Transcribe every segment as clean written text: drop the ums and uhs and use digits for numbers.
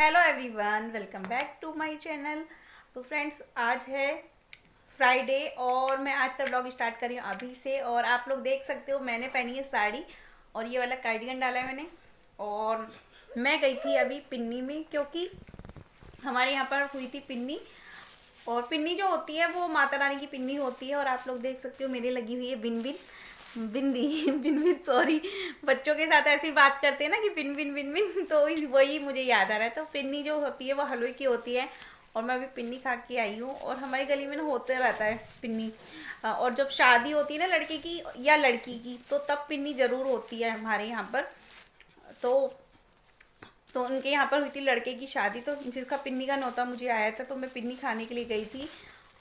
Hello everyone, welcome back to my channel. तो friends, आज है फ्राइडे और मैं आज का ब्लॉग स्टार्ट कर रही हूँ अभी से। और आप लोग देख सकते हो मैंने पहनी है साड़ी और ये वाला कार्डिगन डाला है मैंने। और मैं गई थी अभी पिन्नी में क्योंकि हमारे यहाँ पर हुई थी पिन्नी। और पिन्नी जो होती है वो माता रानी की पिन्नी होती है। और आप लोग देख सकते हो मेरे लगी हुई है बिन बिन बिंदी बिन बिन, सॉरी। बच्चों के साथ ऐसी बात करते हैं ना कि बिन बिन बिन बिन, तो वही मुझे याद आ रहा है। तो पिन्नी जो होती है वो हलवे की होती है और मैं अभी पिन्नी खा के आई हूँ। और हमारी गली में ना होते रहता है पिन्नी। और जब शादी होती है ना लड़के की या लड़की की तो तब पिन्नी ज़रूर होती है हमारे यहाँ पर। तो उनके यहाँ पर हुई थी लड़के की शादी, तो जिसका पिन्नी का न्योता मुझे आया था तो मैं पिन्नी खाने के लिए गई थी।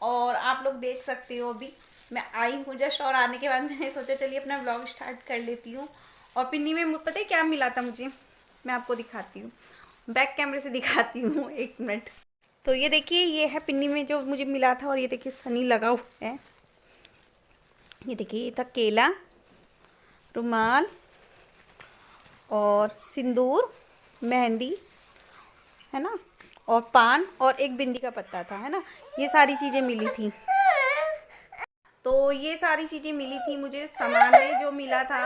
और आप लोग देख सकते हो अभी मैं आई हूँ जस्ट। और आने के बाद मैंने सोचा चलिए अपना ब्लॉग स्टार्ट कर लेती हूँ। और पिन्नी में पता है क्या मिला था मुझे, मैं आपको दिखाती हूँ, बैक कैमरे से दिखाती हूँ, एक मिनट। तो ये देखिए, ये है पिन्नी में जो मुझे मिला था। और ये देखिए सनी लगा हुआ है। ये देखिए, ये था केला, रुमाल और सिंदूर, मेहंदी, है ना, और पान और एक बिंदी का पत्ता था, है ना। ये सारी चीज़ें मिली थी। तो ये सारी चीज़ें मिली थी मुझे, सामान में जो मिला था।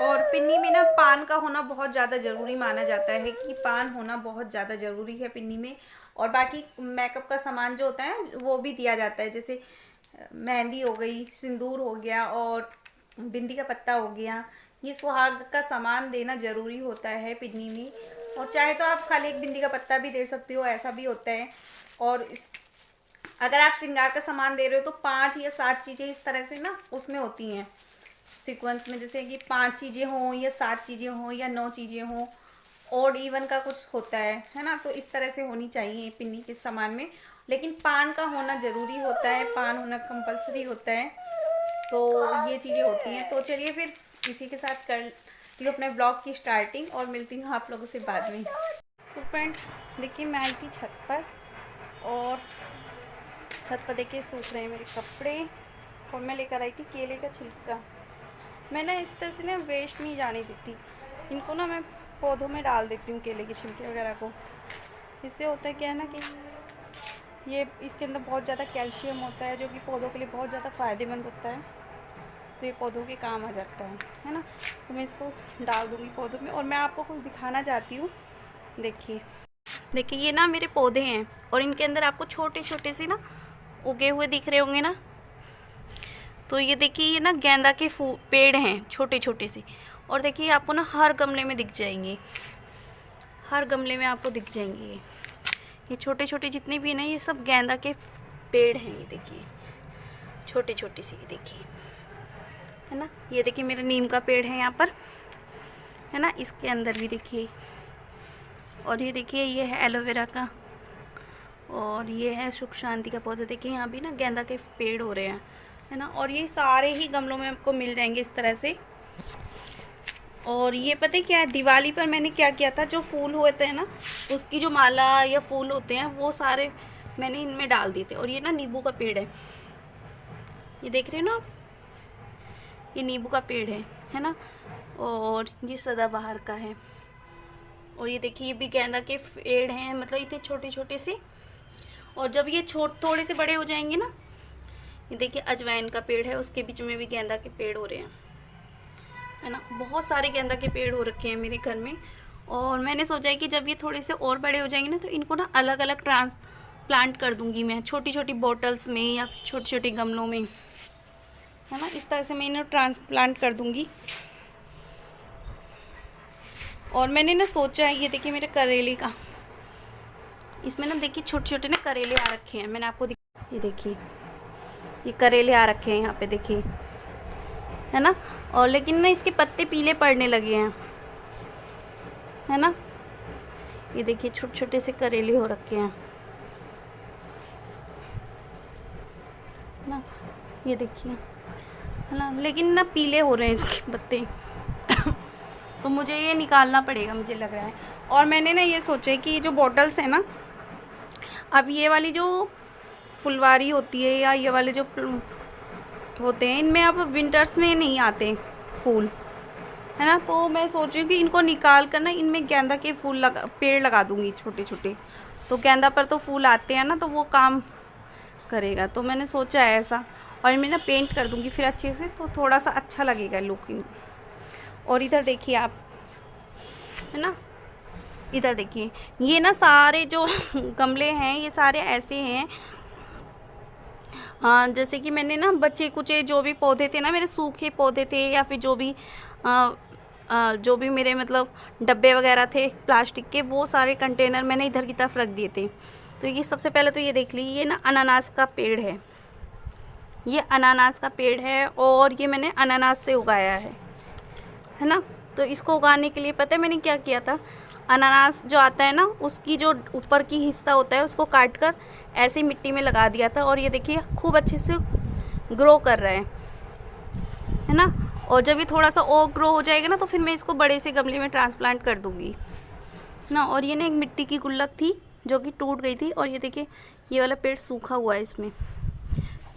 और पिन्नी में ना पान का होना बहुत ज़्यादा ज़रूरी माना जाता है कि पान होना बहुत ज़्यादा ज़रूरी है पिन्नी में। और बाकी मेकअप का सामान जो होता है वो भी दिया जाता है, जैसे मेहंदी हो गई, सिंदूर हो गया और बिंदी का पत्ता हो गया। ये सुहाग का सामान देना ज़रूरी होता है पिन्नी में। और चाहे तो आप खाली एक बिंदी का पत्ता भी दे सकते हो, ऐसा भी होता है। और अगर आप श्रृंगार का सामान दे रहे हो तो 5 या 7 चीज़ें इस तरह से ना उसमें होती हैं सीक्वेंस में, जैसे कि 5 चीज़ें हों या 7 चीज़ें हों या 9 चीज़ें हों। और इवन का कुछ होता है ना। तो इस तरह से होनी चाहिए पिन्नी के सामान में। लेकिन पान का होना ज़रूरी होता है, पान होना कंपलसरी होता है। तो ये चीज़ें होती हैं। तो चलिए फिर इसी के साथ करती हूँ अपने ब्लॉग की स्टार्टिंग और मिलती हूँ आप लोगों से बाद में। तो फ्रेंड्स देखिए, मैं आई थी छत पर और छत पर देखिए सूख रहे हैं मेरे कपड़े। और मैं लेकर आई थी केले का छिलका। मैं ना इस तरह से ना वेस्ट नहीं जाने देती इनको, ना मैं पौधों में डाल देती हूँ केले के छिलके वगैरह को। इससे होता है क्या है ना कि ये इसके अंदर बहुत ज़्यादा कैल्शियम होता है जो कि पौधों के लिए बहुत ज़्यादा फ़ायदेमंद होता है। तो ये पौधों के काम आ जाता है ना। तो मैं इसको डाल दूँगी पौधों में। और मैं आपको कुछ दिखाना चाहती हूँ। देखिए देखिए, ये ना मेरे पौधे हैं और इनके अंदर आपको छोटे छोटे से ना उगे हुए दिख रहे होंगे ना। तो ये देखिए, ये ना गेंदा के पेड़ हैं छोटे छोटे से। और देखिए आपको ना हर गमले में दिख जाएंगे, हर गमले में आपको दिख जाएंगे। ये छोटे छोटे जितने भी हैं ना, ये सब गेंदा के पेड़ हैं। ये देखिए छोटे छोटे से, ये देखिए, है ना। ये देखिए मेरा नीम का पेड़ है यहाँ पर, है ना, इसके अंदर भी देखिए। और ये देखिए, ये है एलोवेरा का। और ये है सुख शांति का पौधा। देखिए यहाँ भी ना गेंदा के पेड़ हो रहे हैं, है ना। और ये सारे ही गमलों में आपको मिल जाएंगे इस तरह से। और ये पता है क्या है, दिवाली पर मैंने क्या किया था, जो फूल हुए थे ना उसकी जो माला या फूल होते हैं वो सारे मैंने इनमें डाल दिए थे। और ये ना नींबू का पेड़ है, ये देख रहे हो ना आप, ये नींबू का पेड़ है ना। और ये सदाबहार का है। और ये देखिए, ये भी गेंदा के पेड़ हैं, मतलब इतने छोटे छोटे से। और जब ये थोड़े से बड़े हो जाएंगे ना, ये देखिए अजवाइन का पेड़ है, उसके बीच में भी गेंदा के पेड़ हो रहे हैं, है ना। बहुत सारे गेंदा के पेड़ हो रखे हैं मेरे घर में। और मैंने सोचा है कि जब ये थोड़े से और बड़े हो जाएंगे ना तो इनको ना अलग अलग प्लांट कर दूंगी मैं, छोटी छोटी बॉटल्स में या छोटे छोटे गमलों में, है ना। इस तरह से मैं इन्हें ट्रांसप्लांट कर दूंगी। और मैंने ना सोचा है, ये देखिए मेरे करेले का, इसमें ना देखिए छोटे छोटे ना करेले आ रखे हैं। मैंने आपको ये देखिए, ये करेले आ रखे हैं यहाँ पे देखिए, है ना। और लेकिन ना इसके पत्ते पीले पड़ने लगे हैं, है ना। ये देखिए छोटे छोटे से करेले हो रखे हैं ना, ये देखिए, है ना। लेकिन ना पीले हो रहे हैं इसके पत्ते तो मुझे ये निकालना पड़ेगा, मुझे लग रहा है। और मैंने ना ये सोचा है कि ये जो बॉटल्स हैं ना, अब ये वाली जो फुलवारी होती है या ये वाले जो होते हैं, इनमें अब विंटर्स में नहीं आते फूल, है ना। तो मैं सोच रही हूँ कि इनको निकाल कर ना इनमें गेंदा के फूल पेड़ लगा दूँगी छोटे छोटे। तो गेंदा पर तो फूल आते हैं ना, तो वो काम करेगा। तो मैंने सोचा है ऐसा, और इनमें ना पेंट कर दूँगी फिर अच्छे से, तो थोड़ा सा अच्छा लगेगा लुक इन। और इधर देखिए आप, है ना, इधर देखिए ये ना सारे जो गमले हैं ये सारे ऐसे हैं। हाँ, जैसे कि मैंने ना बचे कुचे जो भी पौधे थे ना, मेरे सूखे पौधे थे, या फिर जो भी मेरे मतलब डब्बे वगैरह थे प्लास्टिक के, वो सारे कंटेनर मैंने इधर की तरफ रख दिए थे। तो ये सबसे पहले तो ये देख लीजिए, ये ना अनानास का पेड़ है, ये अनानास का पेड़ है, और ये मैंने अनानास से उगाया है ना। तो इसको उगाने के लिए पता है मैंने क्या किया था, अनानास जो आता है ना उसकी जो ऊपर की हिस्सा होता है उसको काट कर ऐसे मिट्टी में लगा दिया था, और ये देखिए खूब अच्छे से ग्रो कर रहा है ना। और जब ये थोड़ा सा और ग्रो हो जाएगा ना, तो फिर मैं इसको बड़े से गमले में ट्रांसप्लांट कर दूँगी ना। और ये ना एक मिट्टी की गुल्लक थी जो कि टूट गई थी, और ये देखिए ये वाला पेड़ सूखा हुआ है इसमें।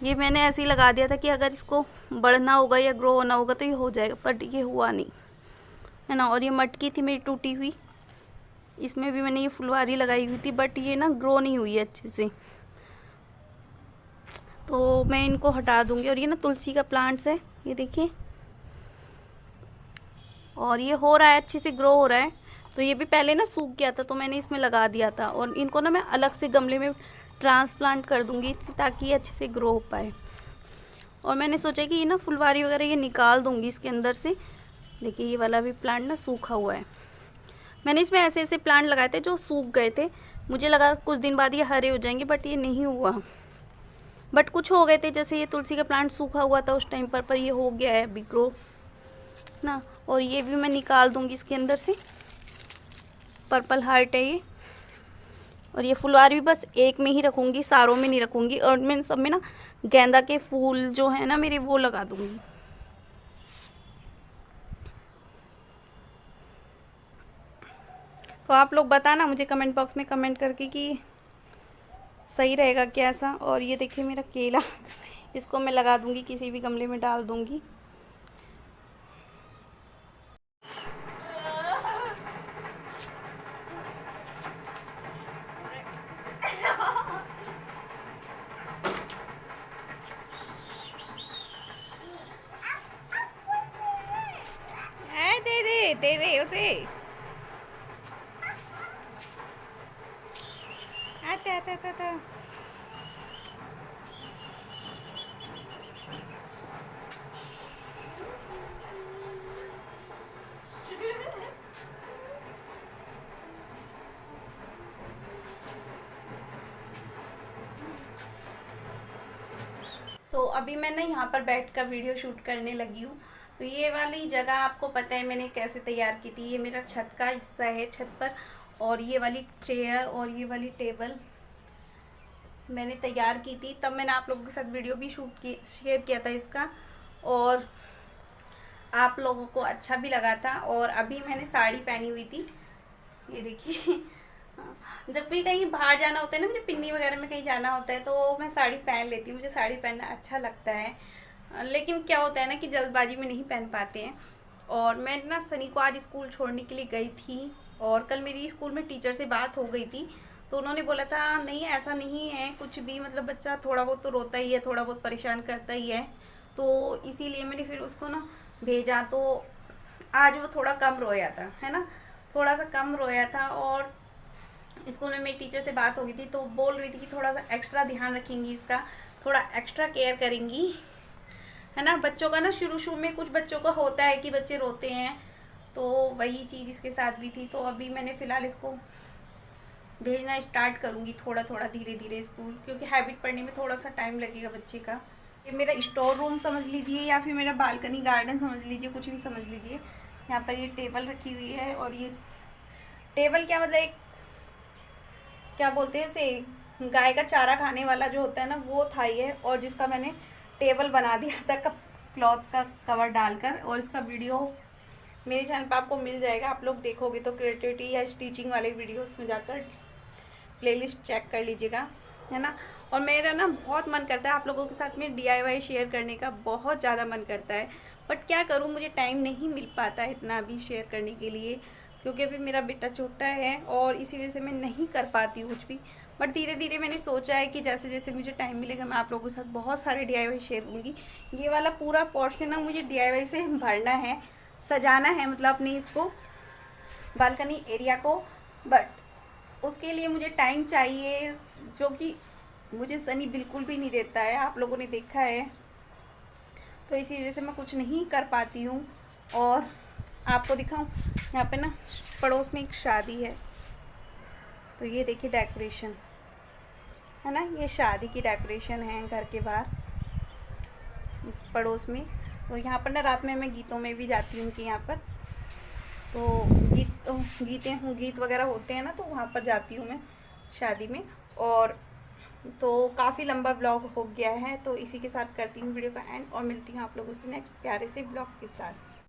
ये मैंने ऐसे ही लगा दिया था कि अगर इसको बढ़ना होगा या ग्रो होना होगा तो ये हो जाएगा, बट ये हुआ नहीं, है ना। और ये मटकी थी मेरी टूटी हुई, इसमें भी मैंने ये फुलवारी लगाई हुई थी, बट ये ना ग्रो नहीं हुई है अच्छे से, तो मैं इनको हटा दूंगी। और ये ना तुलसी का प्लांट्स है, ये देखिए, और ये हो रहा है अच्छे से ग्रो हो रहा है। तो ये भी पहले ना सूख गया था, तो मैंने इसमें लगा दिया था, और इनको ना मैं अलग से गमले में ट्रांसप्लांट कर दूंगी ताकि ये अच्छे से ग्रो हो पाए। और मैंने सोचा कि ये ना फुलवारी वगैरह ये निकाल दूंगी इसके अंदर से। देखिए ये वाला भी प्लांट ना सूखा हुआ है, मैंने इसमें ऐसे ऐसे प्लांट लगाए थे जो सूख गए थे, मुझे लगा कुछ दिन बाद ये हरे हो जाएंगे, बट ये नहीं हुआ। बट कुछ हो गए थे, जैसे ये तुलसी का प्लांट सूखा हुआ था उस टाइम पर ये हो गया है अभी ग्रो ना। और ये भी मैं निकाल दूंगी इसके अंदर से, पर्पल हार्ट है ये। और ये फुलवारी भी बस एक में ही रखूँगी, सारों में नहीं रखूँगी, और मैं सब में ना गेंदा के फूल जो है ना मेरे वो लगा दूँगी। तो आप लोग बताना मुझे कमेंट बॉक्स में कमेंट करके कि सही रहेगा कैसा। और ये देखिए मेरा केला, इसको मैं लगा दूँगी, किसी भी गमले में डाल दूँगी। दे दे उसे, आता आता आता आता। तो अभी मैं ना यहाँ पर बैठ कर वीडियो शूट करने लगी हूँ। तो ये वाली जगह आपको पता है मैंने कैसे तैयार की थी, ये मेरा छत का हिस्सा है छत पर। और ये वाली चेयर और ये वाली टेबल मैंने तैयार की थी, तब मैंने आप लोगों के साथ वीडियो भी शेयर किया था इसका, और आप लोगों को अच्छा भी लगा था। और अभी मैंने साड़ी पहनी हुई थी, ये देखिए। जब भी कहीं बाहर जाना होता है ना, मुझे पिन्नी वगैरह में कहीं जाना होता है, तो मैं साड़ी पहन लेती हूँ, मुझे साड़ी पहनना अच्छा लगता है। लेकिन क्या होता है ना कि जल्दबाजी में नहीं पहन पाते हैं। और मैं ना सनी को आज स्कूल छोड़ने के लिए गई थी, और कल मेरी स्कूल में टीचर से बात हो गई थी, तो उन्होंने बोला था नहीं ऐसा नहीं है कुछ भी, मतलब बच्चा थोड़ा बहुत तो रोता ही है, थोड़ा बहुत परेशान करता ही है। तो इसीलिए मैंने फिर उसको ना भेजा, तो आज वो थोड़ा कम रोया था, है ना, थोड़ा सा कम रोया था। और स्कूल में मेरी टीचर से बात हो गई थी, तो बोल रही थी कि थोड़ा सा एक्स्ट्रा ध्यान रखेंगी इसका, थोड़ा एक्स्ट्रा केयर करेंगी, है ना। बच्चों का ना शुरू में कुछ बच्चों का होता है कि बच्चे रोते हैं, तो वही चीज़ इसके साथ भी थी। तो अभी मैंने फ़िलहाल इसको भेजना स्टार्ट करूँगी थोड़ा थोड़ा धीरे धीरे स्कूल, क्योंकि हैबिट पढ़ने में थोड़ा सा टाइम लगेगा बच्चे का। ये मेरा स्टोर रूम समझ लीजिए, या फिर मेरा बालकनी गार्डन समझ लीजिए, कुछ भी समझ लीजिए। यहाँ पर ये टेबल रखी हुई है, और ये टेबल क्या मतलब एक क्या बोलते हैं इसे, गाय का चारा खाने वाला जो होता है ना वो था ये, और जिसका मैंने टेबल बना दिया था क्लॉथ्स का कवर डालकर। और इसका वीडियो मेरे चैनल पर आपको मिल जाएगा, आप लोग देखोगे तो क्रिएटिविटी या स्टिचिंग वाले वीडियोस में जाकर प्लेलिस्ट चेक कर लीजिएगा, है ना। और मेरा ना बहुत मन करता है आप लोगों के साथ में DIY शेयर करने का, बहुत ज़्यादा मन करता है, बट क्या करूँ, मुझे टाइम नहीं मिल पाता है इतना अभी शेयर करने के लिए, क्योंकि अभी मेरा बेटा छोटा है और इसी वजह से मैं नहीं कर पाती हूँ कुछ भी। बट धीरे धीरे मैंने सोचा है कि जैसे जैसे मुझे टाइम मिलेगा मैं आप लोगों के साथ बहुत सारे DIY शेयर करूँगी। ये वाला पूरा पोर्शन ना मुझे DIY से भरना है, सजाना है, मतलब अपनी इसको बालकनी एरिया को। बट उसके लिए मुझे टाइम चाहिए, जो कि मुझे सनी बिल्कुल भी नहीं देता है, आप लोगों ने देखा है। तो इसी वजह से मैं कुछ नहीं कर पाती हूँ। और आपको दिखाऊं, यहाँ पे ना पड़ोस में एक शादी है, तो ये देखिए डेकोरेशन है ना, ये शादी की डेकोरेशन है घर के बाहर पड़ोस में। तो यहाँ पर ना रात में मैं गीतों में भी जाती हूँ उनके यहाँ पर, तो गीत वगैरह होते हैं ना, तो वहाँ पर जाती हूँ मैं शादी में। और तो काफ़ी लंबा ब्लॉग हो गया है, तो इसी के साथ करती हूँ वीडियो का एंड और मिलती हूँ आप लोगों से नेक्स्ट प्यारे से ब्लॉग के साथ।